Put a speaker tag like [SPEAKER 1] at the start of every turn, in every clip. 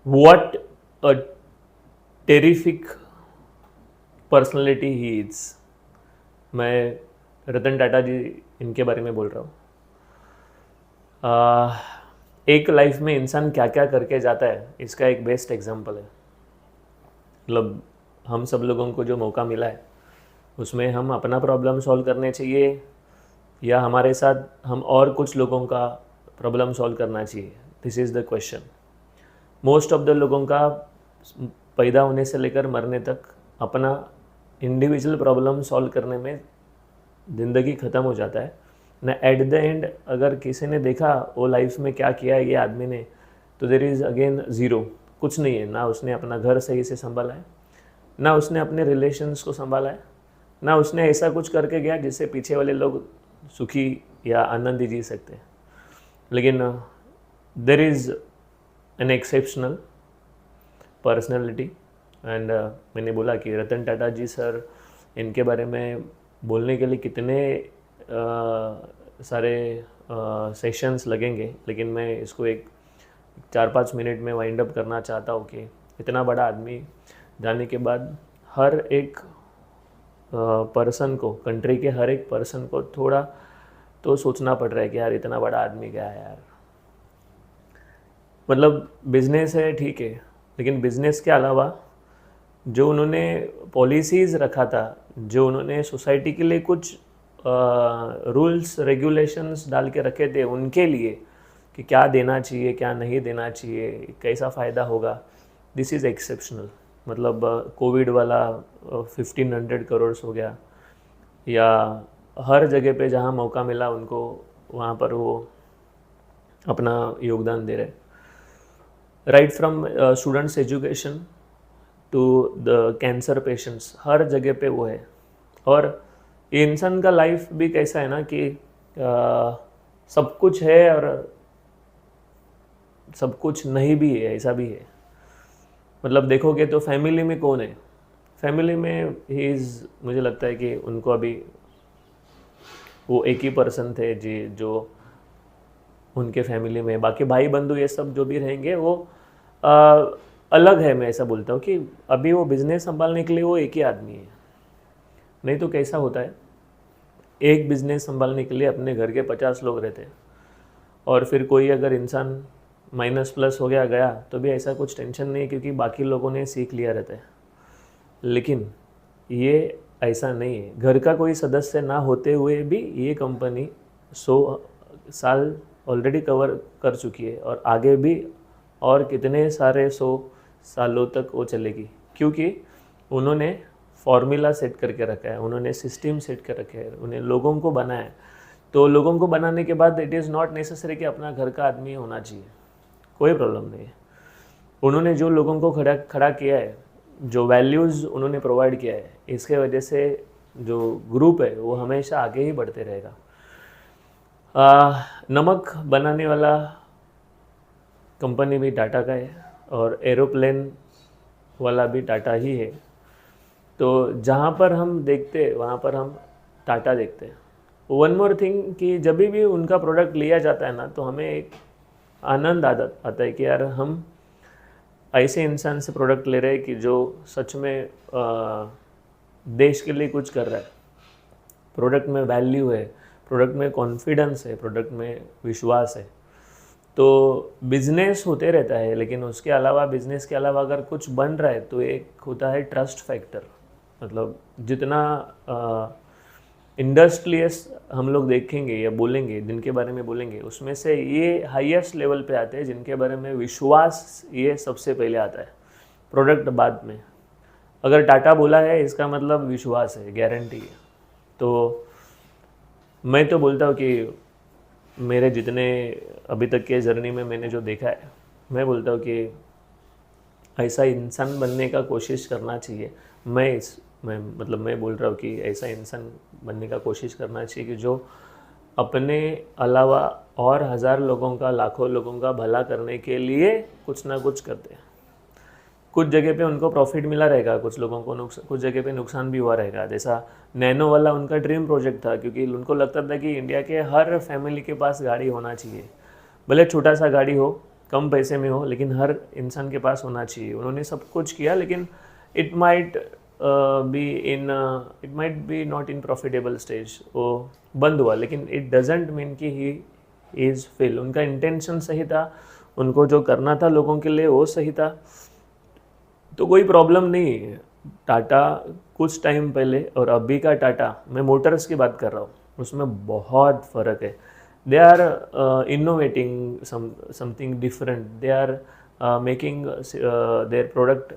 [SPEAKER 1] what a terrific personality he is. मैं रतन टाटा जी इनके बारे में बोल रहा हूँ। एक लाइफ में इंसान क्या क्या करके जाता है, इसका एक बेस्ट एग्जांपल है। मतलब हम सब लोगों को जो मौका मिला है उसमें हम अपना प्रॉब्लम सॉल्व करने चाहिए या हमारे साथ हम और कुछ लोगों का प्रॉब्लम सॉल्व करना चाहिए। This is the question. Most of the लोगों का पैदा होने से लेकर मरने तक अपना इंडिविजुअल प्रॉब्लम सॉल्व करने में ज़िंदगी ख़त्म हो जाता है ना। एट द एंड अगर किसी ने देखा वो लाइफ में क्या किया है ये आदमी ने, तो देर इज़ अगेन ज़ीरो, कुछ नहीं है। ना उसने अपना घर सही से संभाला है, ना उसने अपने रिलेशंस को संभाला है, ना उसने ऐसा कुछ करके गया जिससे पीछे वाले लोग सुखी या आनंदी जी सकते हैं। लेकिन there is an exceptional personality and मैंने बोला कि रतन टाटा जी सर, इनके बारे में बोलने के लिए कितने सारे सेशंस लगेंगे, लेकिन मैं इसको एक 4-5 मिनट में वाइंड अप करना चाहता हूँ कि इतना बड़ा आदमी जाने के बाद हर एक पर्सन को, कंट्री के हर एक पर्सन को थोड़ा तो सोचना पड़ रहा है कि यार इतना बड़ा आदमी क्या है यार। मतलब बिजनेस है ठीक है, लेकिन बिजनेस के अलावा जो उन्होंने पॉलिसीज़ रखा था, जो उन्होंने सोसाइटी के लिए कुछ रूल्स रेगुलेशंस डाल के रखे थे उनके लिए कि क्या देना चाहिए क्या नहीं देना चाहिए, कैसा फ़ायदा होगा, दिस इज़ एक्सेप्शनल। मतलब कोविड वाला 1500 करोड़ हो गया, या हर जगह पे जहाँ मौका मिला उनको वहाँ पर वो अपना योगदान दे रहे। Right from students education to the cancer patients, हर जगह पे वो है। और इंसान का लाइफ भी कैसा है ना कि सब कुछ है और सब कुछ नहीं भी है, ऐसा भी है। मतलब देखोगे तो फैमिली में कौन है, फैमिली में ही इज़, मुझे लगता है कि उनको अभी वो एक ही पर्सन थे जी जो उनके फैमिली में, बाकी भाई बंधु ये सब जो भी रहेंगे वो अलग है। मैं ऐसा बोलता हूँ कि अभी वो बिज़नेस संभालने के लिए वो एक ही आदमी है। नहीं तो कैसा होता है, एक बिज़नेस संभालने के लिए अपने घर के 50 लोग रहते हैं, और फिर कोई अगर इंसान माइनस प्लस हो गया तो भी ऐसा कुछ टेंशन नहीं है क्योंकि बाकी लोगों ने सीख लिया रहता है। लेकिन ये ऐसा नहीं है। घर का कोई सदस्य ना होते हुए भी ये कंपनी 100 साल ऑलरेडी कवर कर चुकी है और आगे भी और कितने सारे 100 सालों तक वो चलेगी, क्योंकि उन्होंने फॉर्मूला सेट करके रखा है, उन्होंने सिस्टम सेट कर रखे हैं, उन्हें लोगों को बनाया है। तो लोगों को बनाने के बाद इट इज़ नॉट नेसेसरी कि अपना घर का आदमी होना चाहिए, कोई प्रॉब्लम नहीं है। उन्होंने जो लोगों को खड़ा किया है, जो वैल्यूज़ उन्होंने प्रोवाइड किया है, इसके वजह से जो ग्रुप है वो हमेशा आगे ही बढ़ते रहेगा। नमक बनाने वाला कंपनी भी टाटा का है और एरोप्लेन वाला भी टाटा ही है। तो जहाँ पर हम देखते वहाँ पर हम टाटा देखते हैं। वन मोर थिंग कि जब भी उनका प्रोडक्ट लिया जाता है ना, तो हमें एक आनंद आता है कि यार हम ऐसे इंसान से प्रोडक्ट ले रहे हैं कि जो सच में देश के लिए कुछ कर रहा है। प्रोडक्ट में वैल्यू है, प्रोडक्ट में कॉन्फिडेंस है, प्रोडक्ट में विश्वास है। तो बिजनेस होते रहता है, लेकिन उसके अलावा, बिजनेस के अलावा अगर कुछ बन रहा है तो एक होता है ट्रस्ट फैक्टर। मतलब जितना इंडस्ट्रियलिस्ट हम लोग देखेंगे या बोलेंगे, जिनके बारे में बोलेंगे, उसमें से ये हाईएस्ट लेवल पे आते हैं जिनके बारे में विश्वास ये सबसे पहले आता है, प्रोडक्ट बाद में। अगर टाटा बोला है इसका मतलब विश्वास है, गारंटी है। तो मैं तो बोलता हूँ कि मेरे जितने अभी तक के जर्नी में मैंने जो देखा है, मैं बोलता हूँ कि ऐसा इंसान बनने का कोशिश करना चाहिए। मैं बोल रहा हूँ कि ऐसा इंसान बनने का कोशिश करना चाहिए कि जो अपने अलावा और 1000 लोगों का, लाखों लोगों का भला करने के लिए कुछ ना कुछ करते हैं। कुछ जगह पे उनको प्रॉफिट मिला रहेगा, कुछ लोगों को कुछ जगह पे नुकसान भी हुआ रहेगा। जैसा नैनो वाला उनका ड्रीम प्रोजेक्ट था, क्योंकि उनको लगता था कि इंडिया के हर फैमिली के पास गाड़ी होना चाहिए, भले छोटा सा गाड़ी हो, कम पैसे में हो, लेकिन हर इंसान के पास होना चाहिए। उन्होंने सब कुछ किया, लेकिन it might be not in profitable stage, वो बंद हुआ, लेकिन इट डजेंट मीन कि ही इज़ फेल। उनका इंटेंशन सही था, उनको जो करना था लोगों के लिए वो सही था, तो कोई प्रॉब्लम नहीं है। टाटा कुछ टाइम पहले और अभी का टाटा, मैं मोटर्स की बात कर रहा हूँ, उसमें बहुत फ़र्क है। They are innovating something different, they are making their product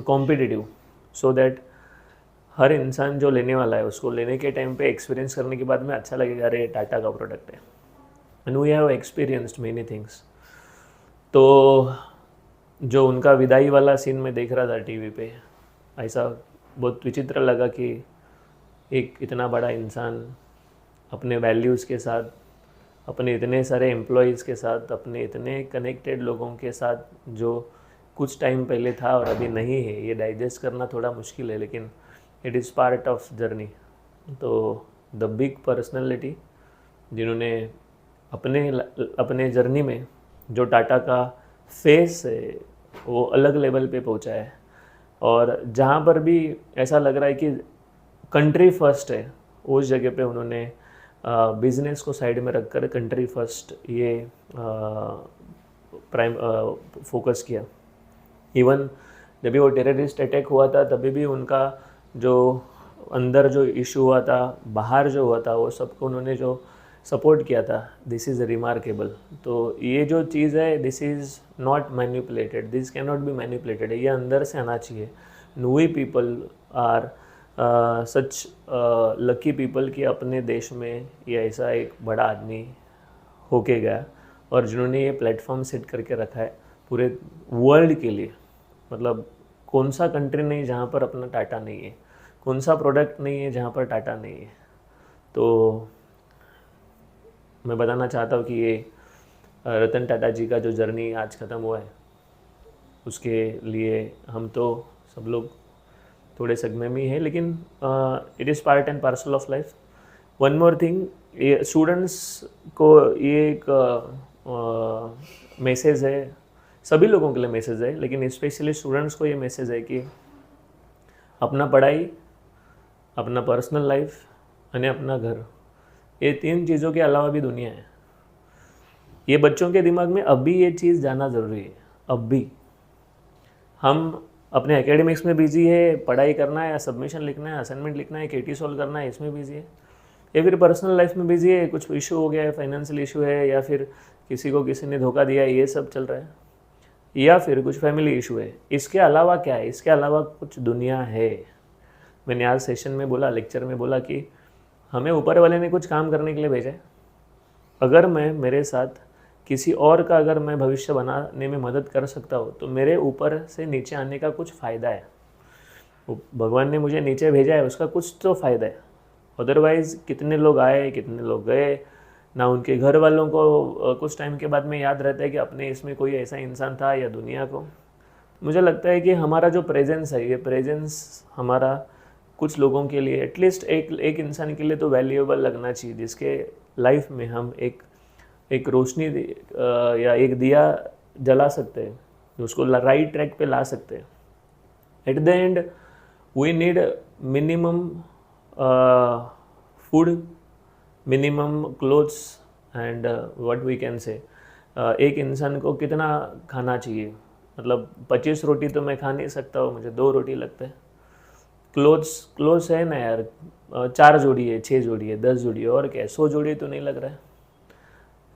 [SPEAKER 1] competitive, so that हर इंसान जो लेने वाला है उसको लेने के टाइम पे एक्सपीरियंस करने के बाद में अच्छा लगेगा, अरे टाटा का प्रोडक्ट है, and we have experienced many things. तो जो उनका विदाई वाला सीन में देख रहा था टीवी पे, ऐसा बहुत विचित्र लगा कि एक इतना बड़ा इंसान अपने वैल्यूज़ के साथ, अपने इतने सारे एम्प्लॉयज़ के साथ, अपने इतने कनेक्टेड लोगों के साथ, जो कुछ टाइम पहले था और अभी नहीं है, ये डाइजेस्ट करना थोड़ा मुश्किल है, लेकिन it is part of journey. तो द बिग पर्सनैलिटी जिन्होंने अपने जर्नी में जो टाटा का फेस है वो अलग लेवल पे पहुंचा है, और जहाँ पर भी ऐसा लग रहा है कि कंट्री फर्स्ट है, उस जगह पे उन्होंने बिजनेस को साइड में रखकर कंट्री फर्स्ट ये प्राइम फोकस किया। इवन जब भी वो टेररिस्ट अटैक हुआ था तभी भी उनका जो अंदर जो इशू हुआ था, बाहर जो हुआ था, वो सबको उन्होंने जो सपोर्ट किया था, दिस इज़ रिमार्केबल। तो ये जो चीज़ है, this is not manipulated, this can not be manipulated, ये अंदर से आना चाहिए। We people are such lucky people कि अपने देश में ये ऐसा एक बड़ा आदमी होके गया, और जिन्होंने ये प्लेटफॉर्म सेट करके रखा है पूरे वर्ल्ड के लिए। मतलब कौन सा कंट्री नहीं जहाँ पर अपना टाटा नहीं है, कौन सा प्रोडक्ट नहीं है जहाँ पर टाटा नहीं है। तो मैं बताना चाहता हूँ कि ये रतन टाटा जी का जो जर्नी आज ख़त्म हुआ है, उसके लिए हम तो सब लोग थोड़े सदमे में ही है, लेकिन it is part and parcel of life. One more thing, ये स्टूडेंट्स को ये एक मैसेज है, सभी लोगों के लिए मैसेज है, लेकिन स्पेशली स्टूडेंट्स को ये मैसेज है कि अपना पढ़ाई, अपना पर्सनल लाइफ और अपना घर, ये तीन चीज़ों के अलावा भी दुनिया है। ये बच्चों के दिमाग में अभी ये चीज़ जाना ज़रूरी है। अभी हम अपने एकेडमिक्स में बिजी है, पढ़ाई करना है या सबमिशन लिखना है, असाइनमेंट लिखना है, केटी सॉल्व करना है, इसमें बिजी है, या फिर पर्सनल लाइफ में बिजी है, कुछ इशू हो गया है, फाइनेंशियल इशू है, या फिर किसी को किसी ने धोखा दिया है, ये सब चल रहा है, या फिर कुछ फैमिली इशू है। इसके अलावा क्या है? इसके अलावा कुछ दुनिया है। मैंने आज सेशन में बोला, लेक्चर में बोला कि हमें ऊपर वाले ने कुछ काम करने के लिए भेजा है। अगर मैं मेरे साथ किसी और का अगर मैं भविष्य बनाने में मदद कर सकता हूँ तो मेरे ऊपर से नीचे आने का कुछ फ़ायदा है। भगवान ने मुझे नीचे भेजा है, उसका कुछ तो फ़ायदा है। अदरवाइज़ कितने लोग आए, कितने लोग गए, ना उनके घर वालों को कुछ टाइम के बाद में याद रहता है कि अपने इसमें कोई ऐसा इंसान था, या दुनिया को। मुझे लगता है कि हमारा जो प्रेजेंस है, ये प्रेजेंस हमारा कुछ लोगों के लिए, एटलीस्ट एक इंसान के लिए तो वैल्यूएबल लगना चाहिए, जिसके लाइफ में हम एक रोशनी या एक दिया जला सकते हैं, उसको राइट ट्रैक पे ला सकते हैं। At the end we need minimum food, minimum clothes and what we can say. एक इंसान को कितना खाना चाहिए? मतलब 25 रोटी तो मैं खा नहीं सकता हूँ, मुझे 2 रोटी लगता है। क्लोथ्स है ना यार, 4 जोड़ी है, 6 जोड़ी है, 10 जोड़ी है, और क्या, 100 जोड़ी तो नहीं लग रहा है।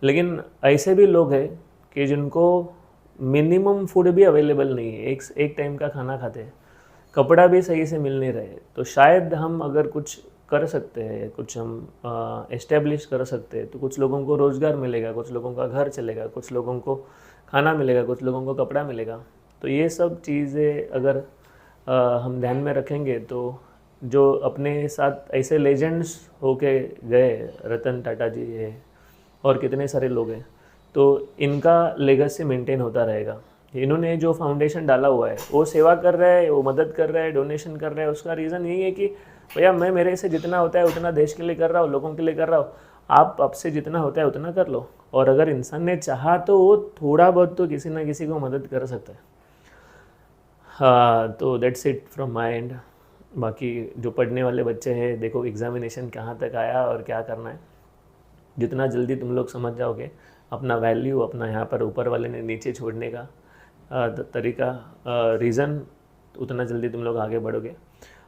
[SPEAKER 1] लेकिन ऐसे भी लोग हैं कि जिनको मिनिमम फूड भी अवेलेबल नहीं है, एक टाइम का खाना खाते हैं, कपड़ा भी सही से मिल नहीं रहे। तो शायद हम अगर कुछ कर सकते हैं, कुछ हम एस्टेब्लिश कर सकते हैं, तो कुछ लोगों को रोज़गार मिलेगा, कुछ लोगों का घर चलेगा, कुछ लोगों को खाना मिलेगा, कुछ लोगों को कपड़ा मिलेगा। तो ये सब चीज़ें अगर हम ध्यान में रखेंगे तो जो अपने साथ ऐसे लेजेंड्स होके गए, रतन टाटा जी है और कितने सारे लोग हैं, तो इनका लेगेसी मेंटेन होता रहेगा। इन्होंने जो फाउंडेशन डाला हुआ है, वो सेवा कर रहा है, वो मदद कर रहा है, डोनेशन कर रहा है। उसका रीज़न यही है कि भैया मैं मेरे से जितना होता है उतना देश के लिए कर रहा हूँ, लोगों के लिए कर रहा हूँ, आप आपसे जितना होता है उतना कर लो, और अगर इंसान ने चाहा तो वो थोड़ा बहुत तो किसी ना किसी को मदद कर सकता है। हाँ, तो that's it from my and. बाकी जो पढ़ने वाले बच्चे हैं, देखो एग्जामिनेशन कहाँ तक आया और क्या करना है। जितना जल्दी तुम लोग समझ जाओगे अपना वैल्यू, अपना यहाँ पर ऊपर वाले ने नीचे छोड़ने का तरीका, रीज़न, उतना जल्दी तुम लोग आगे बढ़ोगे।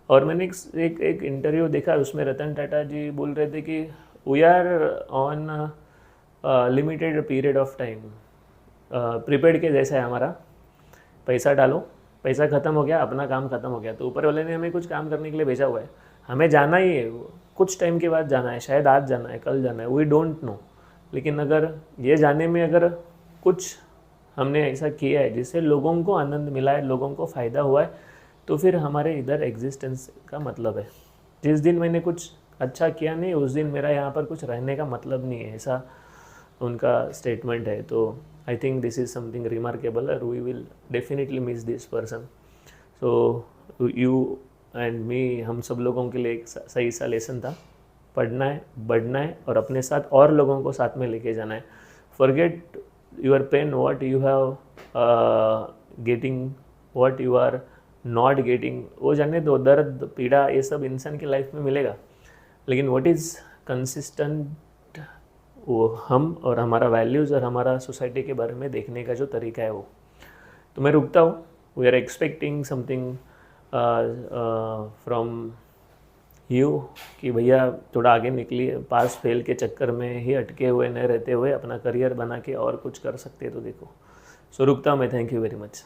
[SPEAKER 1] और मैंने एक इंटरव्यू देखा, उसमें रतन टाटा जी बोल रहे थे कि we are on limited period of time, prepaid के जैसा है हमारा, पैसा डालो, पैसा ख़त्म हो गया, अपना काम ख़त्म हो गया। तो ऊपर वाले ने हमें कुछ काम करने के लिए भेजा हुआ है, हमें जाना ही है, कुछ टाइम के बाद जाना है, शायद आज जाना है, कल जाना है, वी डोंट नो। लेकिन अगर ये जाने में अगर कुछ हमने ऐसा किया है जिससे लोगों को आनंद मिला है, लोगों को फ़ायदा हुआ है, तो फिर हमारे इधर एग्जिस्टेंस का मतलब है। जिस दिन मैंने कुछ अच्छा किया नहीं, उस दिन मेरा यहाँ पर कुछ रहने का मतलब नहीं है, ऐसा उनका स्टेटमेंट है। तो I think this is something remarkable, और we will definitely miss this person. So you and me, हम सब लोगों के लिए एक सही सा लेसन था। पढ़ना है, बढ़ना है, और अपने साथ और लोगों को साथ में लेके जाना है। Forget your pain, what you have getting, what you are not getting, वो जाने दो। दर्द, पीड़ा, ये सब इंसान की लाइफ में मिलेगा, लेकिन व्हाट इज़ कंसिस्टेंट, वो हम और हमारा वैल्यूज़ और हमारा सोसाइटी के बारे में देखने का जो तरीका है वो। तो मैं रुकता हूँ। We are expecting something from you कि भैया थोड़ा आगे निकलिए, पास फेल के चक्कर में ही अटके हुए न रहते हुए अपना करियर बना के और कुछ कर सकते हैं तो देखो। सो रुकता हूँ मैं। Thank you very much.